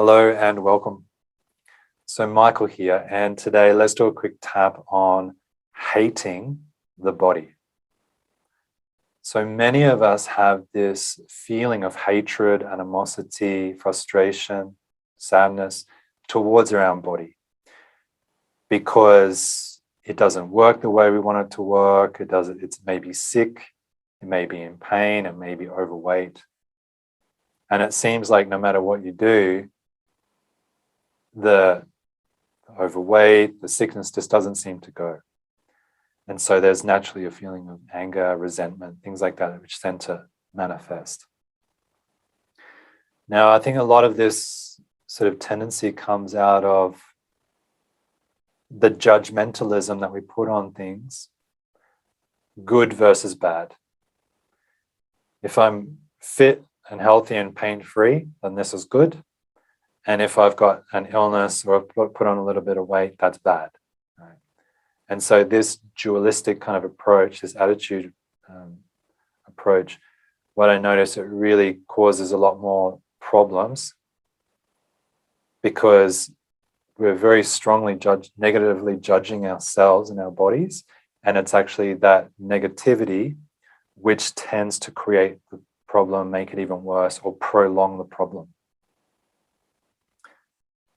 Hello and welcome. So Michael here, and today let's do a quick tap on hating the body. So many of us have this feeling of hatred, animosity, frustration, sadness towards our own body because it doesn't work the way we want it to work. It's maybe sick, it may be in pain, it may be overweight. And it seems like no matter what you do, the overweight, the sickness just doesn't seem to go. And so there's naturally a feeling of anger, resentment, things like that, which tend to manifest. Now, I think a lot of this sort of tendency comes out of the judgmentalism that we put on things, good versus bad. If I'm fit and healthy and pain-free, then this is good. And if I've got an illness or I've put on a little bit of weight, that's bad. Right? And so this dualistic kind of approach, this attitude approach, what I notice, it really causes a lot more problems because we're very strongly negatively judging ourselves and our bodies. And it's actually that negativity which tends to create the problem, make it even worse, or prolong the problem.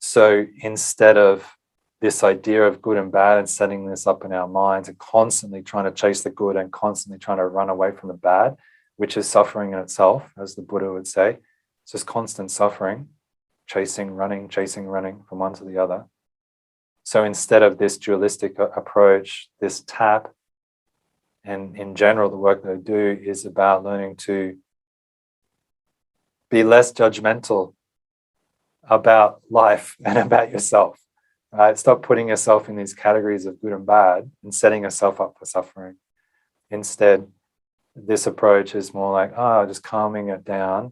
So instead of this idea of good and bad and setting this up in our minds and constantly trying to chase the good and constantly trying to run away from the bad, which is suffering in itself, as the Buddha would say, it's just constant suffering, chasing, running from one to the other. So instead of this dualistic approach, this tap, and in general, the work that I do is about learning to be less judgmental about life and about yourself, right? Stop putting yourself in these categories of good and bad and setting yourself up for suffering. Instead, this approach is more like, just calming it down.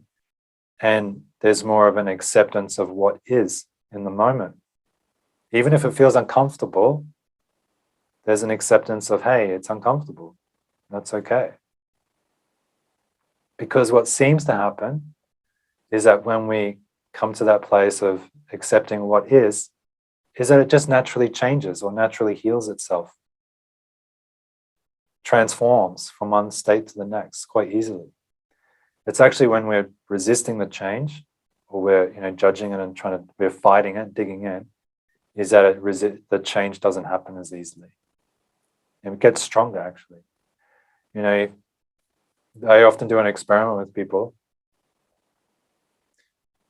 And there's more of an acceptance of what is in the moment. Even if it feels uncomfortable, there's an acceptance of, hey, it's uncomfortable. That's okay. Because what seems to happen is that when we come to that place of accepting what is that it just naturally changes or naturally heals itself, transforms from one state to the next quite easily. It's actually when we're resisting the change or we're judging it and we're fighting it, digging in, is that the change doesn't happen as easily. And it gets stronger actually. I often do an experiment with people.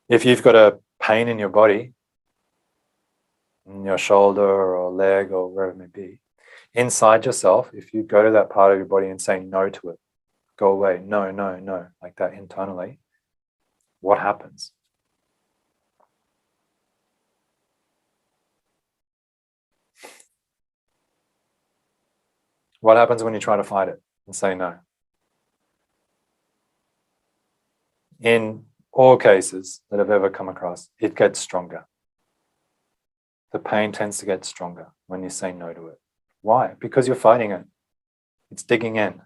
If you've got a pain in your body, in your shoulder or leg or wherever it may be, inside yourself, if you go to that part of your body and say no to it, go away, no, no, no, like that internally, what happens? What happens when you try to fight it and say no? In all cases that I've ever come across, it gets stronger. The pain tends to get stronger when you say no to it. Why? Because you're fighting it. It's digging in.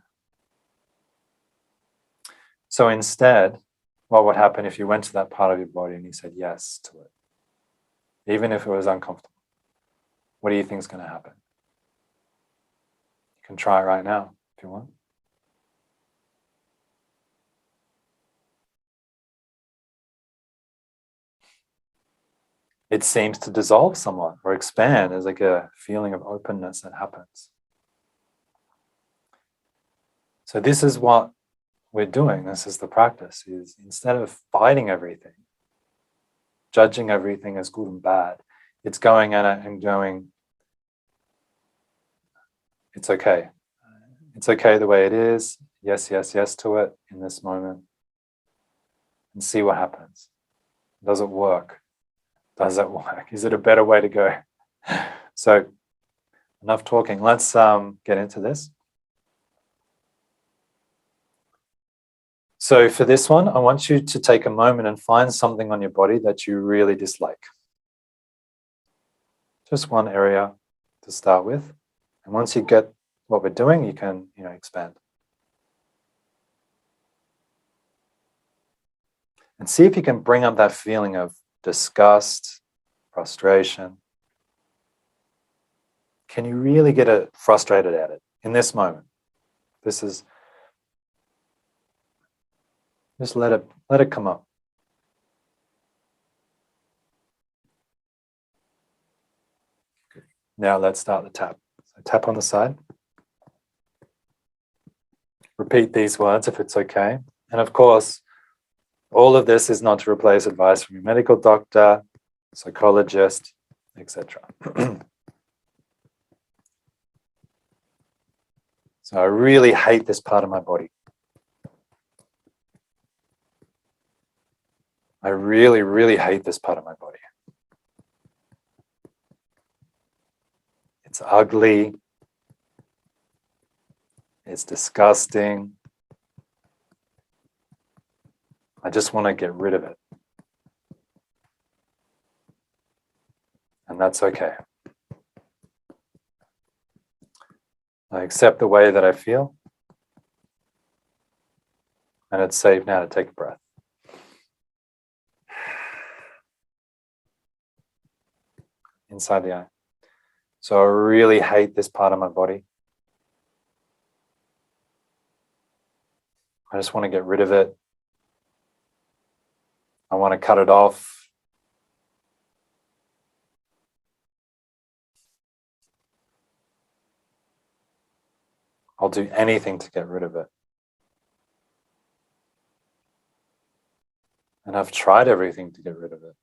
So instead, what would happen if you went to that part of your body and you said yes to it? Even if it was uncomfortable, what do you think is going to happen? You can try it right now if you want. It seems to dissolve somewhat or expand. There's like a feeling of openness that happens. So this is what we're doing. This is the practice, is instead of fighting everything, judging everything as good and bad, it's going at it and going, it's okay. It's okay the way it is. Yes, yes, yes to it in this moment. And see what happens. Does it work? Does it work? Is it a better way to go? So enough talking. Let's get into this. So for this one, I want you to take a moment and find something on your body that you really dislike. Just one area to start with. And once you get what we're doing, you can, expand. And see if you can bring up that feeling of disgust, frustration. Can you really get frustrated at it in this moment? This is, just let it come up. Now let's start the tap. So tap on the side. Repeat these words if it's okay. And of course, all of this is not to replace advice from your medical doctor, psychologist, etc. So I really hate this part of my body. I really, really hate this part of my body. It's ugly. It's disgusting. I just want to get rid of it. And that's okay. I accept the way that I feel. And it's safe now to take a breath. Inside the eye. So I really hate this part of my body. I just want to get rid of it. I want to cut it off. I'll do anything to get rid of it. And I've tried everything to get rid of it.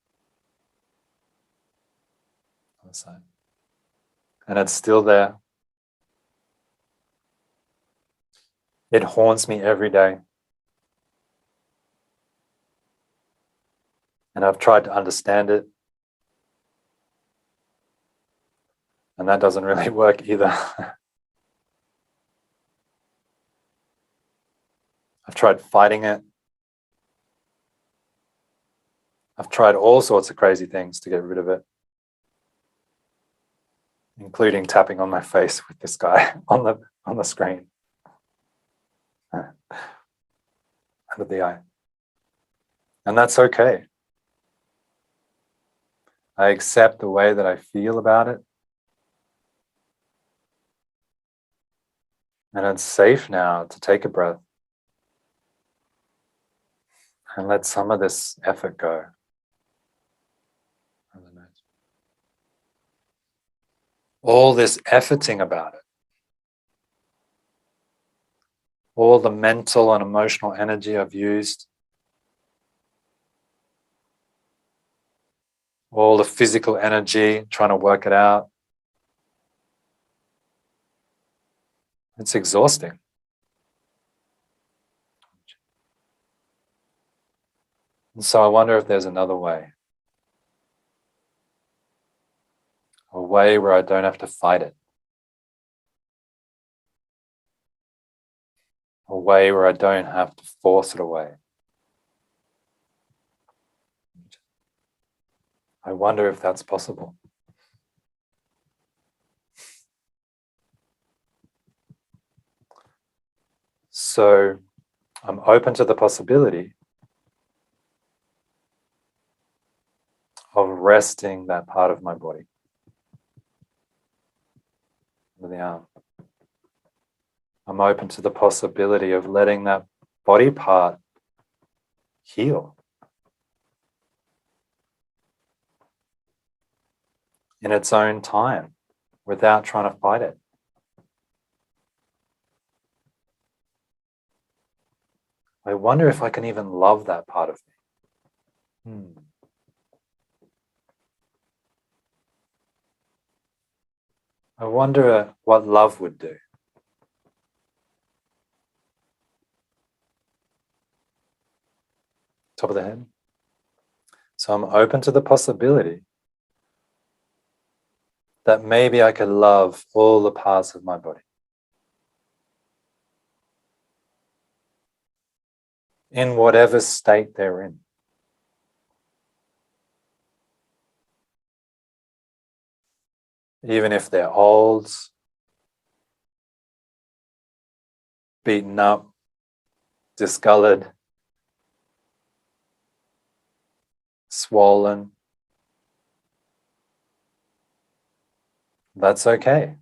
On the side. And it's still there. It haunts me every day. And I've tried to understand it. And that doesn't really work either. I've tried fighting it. I've tried all sorts of crazy things to get rid of it, including tapping on my face with this guy on the screen. Under the eye. And that's okay. I accept the way that I feel about it. And it's safe now to take a breath and let some of this effort go. All this efforting about it, all the mental and emotional energy I've used, all the physical energy trying to work it out, it's exhausting. And so I wonder if there's another way. A way where I don't have to fight it. A way where I don't have to force it away. I wonder if that's possible. So I'm open to the possibility of resting that part of my body. Under the arm. I'm open to the possibility of letting that body part heal. In its own time, without trying to fight it. I wonder if I can even love that part of me. I wonder what love would do. Top of the head. So I'm open to the possibility that maybe I could love all the parts of my body. In whatever state they're in. Even if they're old, beaten up, discolored, swollen. That's okay.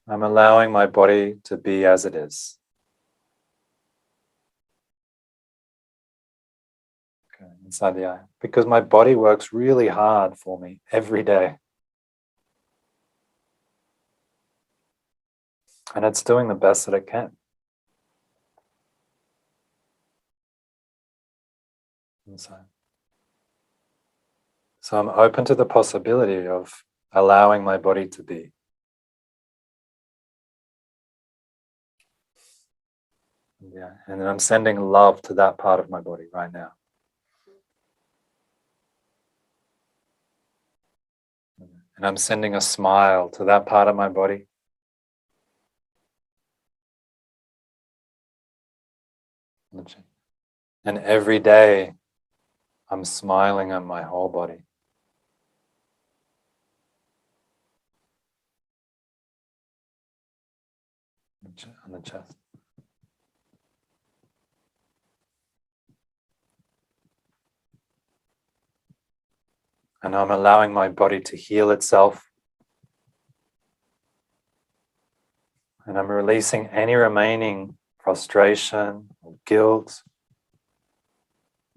I'm allowing my body to be as it is. Okay, inside the eye. Because my body works really hard for me every day. And it's doing the best that it can. Inside. So I'm open to the possibility of allowing my body to be. Yeah, and then I'm sending love to that part of my body right now. And I'm sending a smile to that part of my body. And every day, I'm smiling at my whole body. On the chest. And I'm allowing my body to heal itself. And I'm releasing any remaining frustration or guilt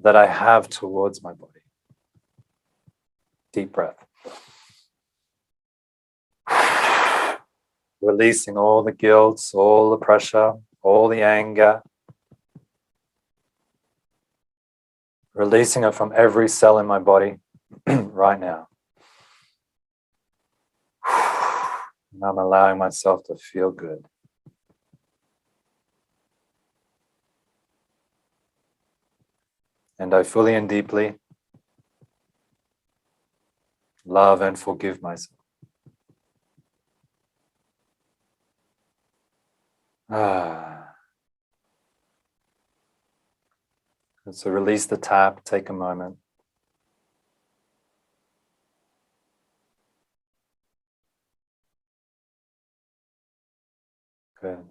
that I have towards my body. Deep breath. Releasing all the guilt, all the pressure, all the anger. Releasing it from every cell in my body right now. And I'm allowing myself to feel good. And I fully and deeply love and forgive myself. And so release the tap, take a moment. Good.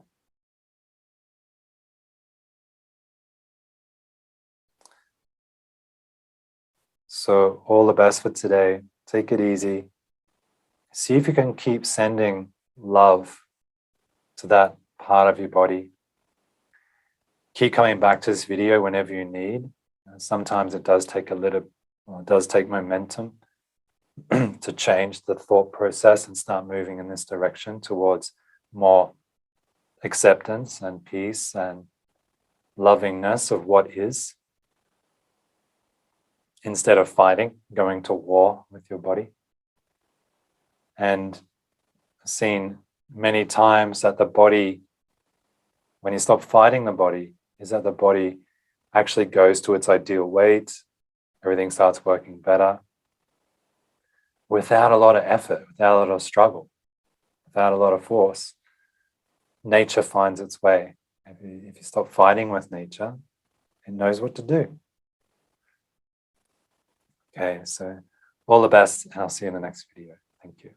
So all the best for today. Take it easy. See if you can keep sending love to that part of your body. Keep coming back to this video whenever you need. Sometimes it does take it does take momentum to change the thought process and start moving in this direction towards more acceptance and peace and lovingness of what is, instead of fighting, going to war with your body. And seen many times that the body, when you stop fighting the body, is that the body actually goes to its ideal weight. Everything starts working better without a lot of effort, without a lot of struggle, without a lot of force. Nature finds its way. If you stop fighting with nature, it knows what to do. Okay, so all the best, and I'll see you in the next video. Thank you.